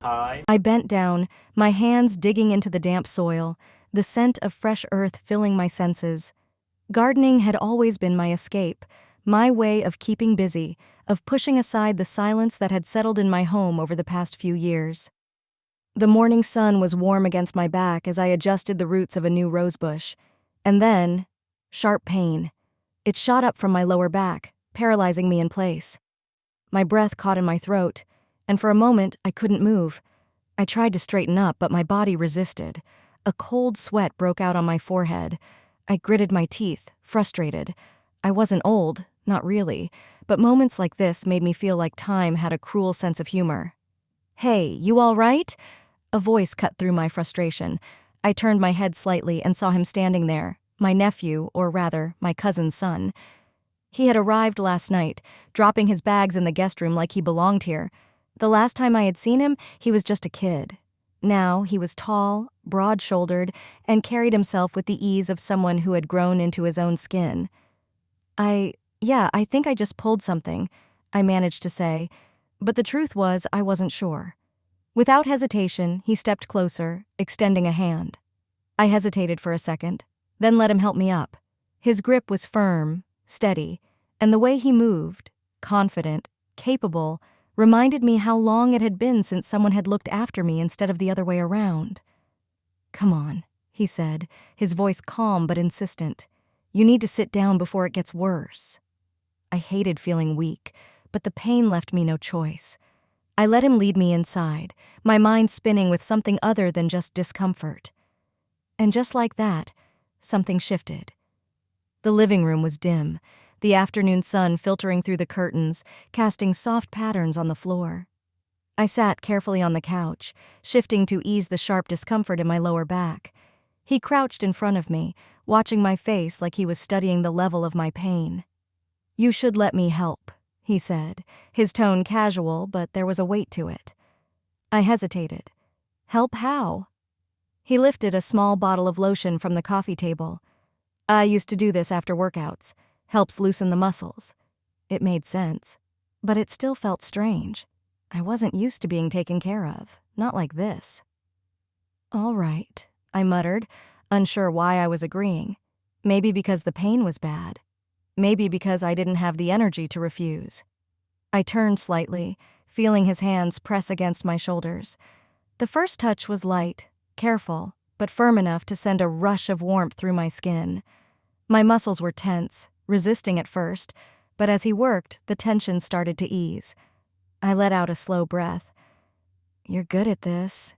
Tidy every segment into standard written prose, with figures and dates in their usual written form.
Hi. I bent down, my hands digging into the damp soil, the scent of fresh earth filling my senses. Gardening had always been my escape, my way of keeping busy, of pushing aside the silence that had settled in my home over the past few years. The morning sun was warm against my back as I adjusted the roots of a new rosebush. And then, sharp pain. It shot up from my lower back, paralyzing me in place. My breath caught in my throat, and for a moment I couldn't move. I tried to straighten up, but my body resisted. A cold sweat broke out on my forehead. I gritted my teeth, frustrated. I wasn't old, not really, but moments like this made me feel like time had a cruel sense of humor. "Hey, you all right?" A voice cut through my frustration. I turned my head slightly and saw him standing there, my nephew, or rather, my cousin's son. He had arrived last night, dropping his bags in the guest room like he belonged here. The last time I had seen him, he was just a kid. Now, he was tall, broad-shouldered, and carried himself with the ease of someone who had grown into his own skin. I think I just pulled something," I managed to say, but the truth was I wasn't sure. Without hesitation, he stepped closer, extending a hand. I hesitated for a second, then let him help me up. His grip was firm, steady, and the way he moved, confident, capable, reminded me how long it had been since someone had looked after me instead of the other way around. "Come on," he said, his voice calm but insistent. "You need to sit down before it gets worse." I hated feeling weak, but the pain left me no choice. I let him lead me inside, my mind spinning with something other than just discomfort. And just like that, something shifted. The living room was dim, the afternoon sun filtering through the curtains, casting soft patterns on the floor. I sat carefully on the couch, shifting to ease the sharp discomfort in my lower back. He crouched in front of me, watching my face like he was studying the level of my pain. "You should let me help," he said, his tone casual, but there was a weight to it. I hesitated. "Help how?" He lifted a small bottle of lotion from the coffee table. "I used to do this after workouts. Helps loosen the muscles." It made sense, but it still felt strange. I wasn't used to being taken care of, not like this. "All right," I muttered, unsure why I was agreeing. Maybe because the pain was bad. Maybe because I didn't have the energy to refuse. I turned slightly, feeling his hands press against my shoulders. The first touch was light, careful, but firm enough to send a rush of warmth through my skin. My muscles were tense, resisting at first, but as he worked, the tension started to ease. I let out a slow breath. "You're good at this."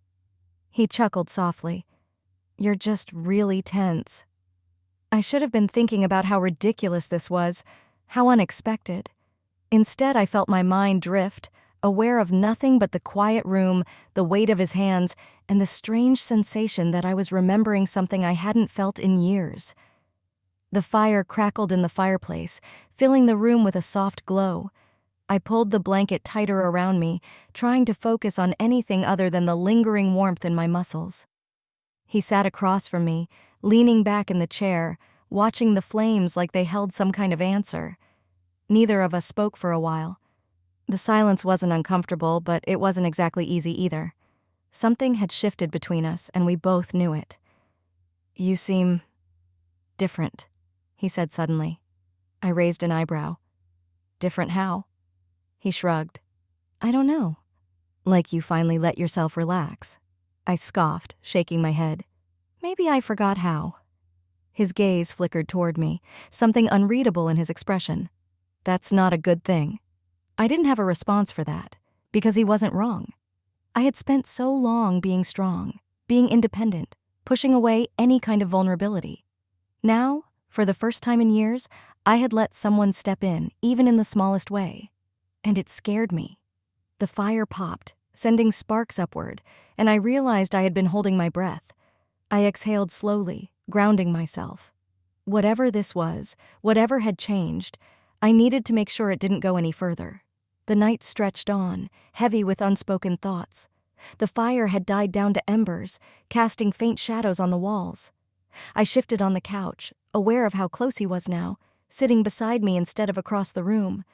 He chuckled softly. "You're just really tense." I should have been thinking about how ridiculous this was, how unexpected. Instead, I felt my mind drift, aware of nothing but the quiet room, the weight of his hands, and the strange sensation that I was remembering something I hadn't felt in years. The fire crackled in the fireplace, filling the room with a soft glow. I pulled the blanket tighter around me, trying to focus on anything other than the lingering warmth in my muscles. He sat across from me, leaning back in the chair, watching the flames like they held some kind of answer. Neither of us spoke for a while. The silence wasn't uncomfortable, but it wasn't exactly easy either. Something had shifted between us, and we both knew it. "You seem different," he said suddenly. I raised an eyebrow. "Different how?" He shrugged. "I don't know." "Like you finally let yourself relax." I scoffed, shaking my head. "Maybe I forgot how." His gaze flickered toward me, something unreadable in his expression. "That's not a good thing." I didn't have a response for that, because he wasn't wrong. I had spent so long being strong, being independent, pushing away any kind of vulnerability. Now, for the first time in years, I had let someone step in, even in the smallest way. And it scared me. The fire popped, sending sparks upward, and I realized I had been holding my breath. I exhaled slowly, grounding myself. Whatever this was, whatever had changed, I needed to make sure it didn't go any further. The night stretched on, heavy with unspoken thoughts. The fire had died down to embers, casting faint shadows on the walls. I shifted on the couch, aware of how close he was now, sitting beside me instead of across the room.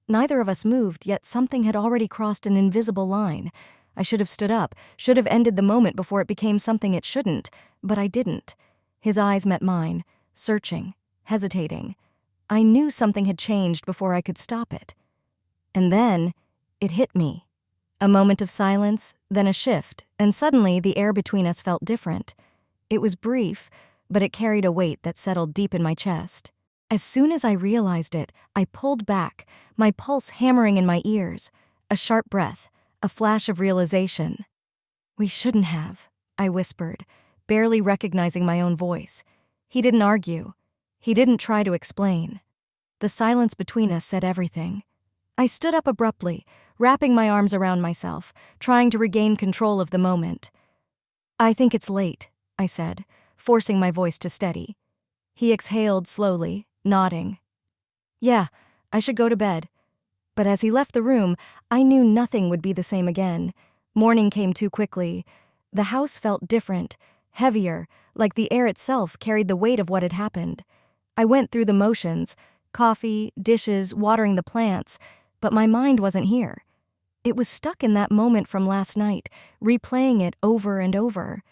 Neither of us moved, yet something had already crossed an invisible line, I should have stood up, should have ended the moment before it became something it shouldn't, but I didn't. His eyes met mine, searching, hesitating. I knew something had changed before I could stop it. And then, it hit me. A moment of silence, then a shift, and suddenly the air between us felt different. It was brief, but it carried a weight that settled deep in my chest. As soon as I realized it, I pulled back, my pulse hammering in my ears. A sharp breath, a flash of realization. "We shouldn't have," I whispered, barely recognizing my own voice. He didn't argue. He didn't try to explain. The silence between us said everything. I stood up abruptly, wrapping my arms around myself, trying to regain control of the moment. "I think it's late," I said, forcing my voice to steady. He exhaled slowly, nodding. "Yeah, I should go to bed." But as he left the room, I knew nothing would be the same again. Morning came too quickly. The house felt different, heavier, like the air itself carried the weight of what had happened. I went through the motions, coffee, dishes, watering the plants, but my mind wasn't here. It was stuck in that moment from last night, replaying it over and over.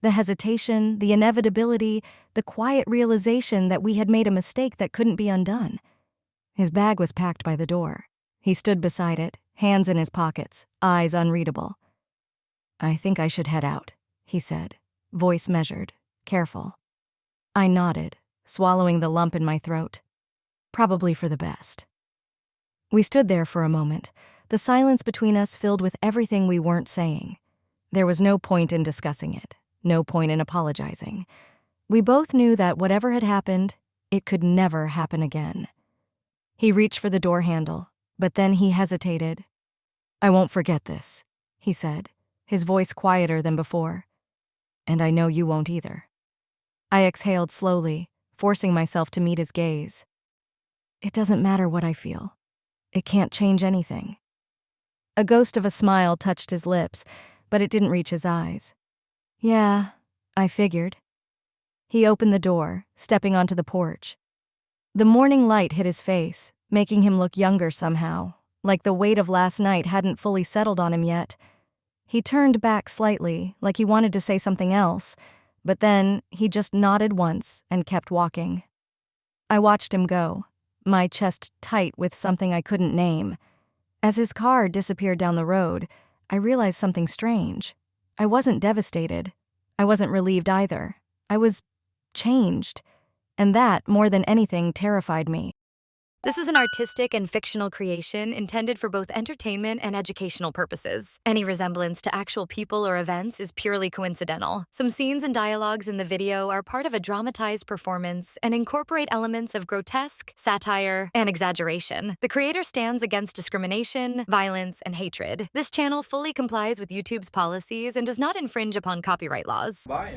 The hesitation, the inevitability, the quiet realization that we had made a mistake that couldn't be undone. His bag was packed by the door. He stood beside it, hands in his pockets, eyes unreadable. "I think I should head out," he said, voice measured, careful. I nodded, swallowing the lump in my throat. Probably for the best. We stood there for a moment, the silence between us filled with everything we weren't saying. There was no point in discussing it, no point in apologizing. We both knew that whatever had happened, it could never happen again. He reached for the door handle, but then he hesitated. "I won't forget this," he said, his voice quieter than before. "And I know you won't either." I exhaled slowly, forcing myself to meet his gaze. "It doesn't matter what I feel. It can't change anything." A ghost of a smile touched his lips, but it didn't reach his eyes. "Yeah, I figured." He opened the door, stepping onto the porch. The morning light hit his face, making him look younger somehow, like the weight of last night hadn't fully settled on him yet. He turned back slightly, like he wanted to say something else, but then he just nodded once and kept walking. I watched him go, my chest tight with something I couldn't name. As his car disappeared down the road, I realized something strange. I wasn't devastated. I wasn't relieved either. I was changed. And that, more than anything, terrified me. This is an artistic and fictional creation intended for both entertainment and educational purposes. Any resemblance to actual people or events is purely coincidental. Some scenes and dialogues in the video are part of a dramatized performance and incorporate elements of grotesque, satire, and exaggeration. The creator stands against discrimination, violence, and hatred. This channel fully complies with YouTube's policies and does not infringe upon copyright laws. Bye.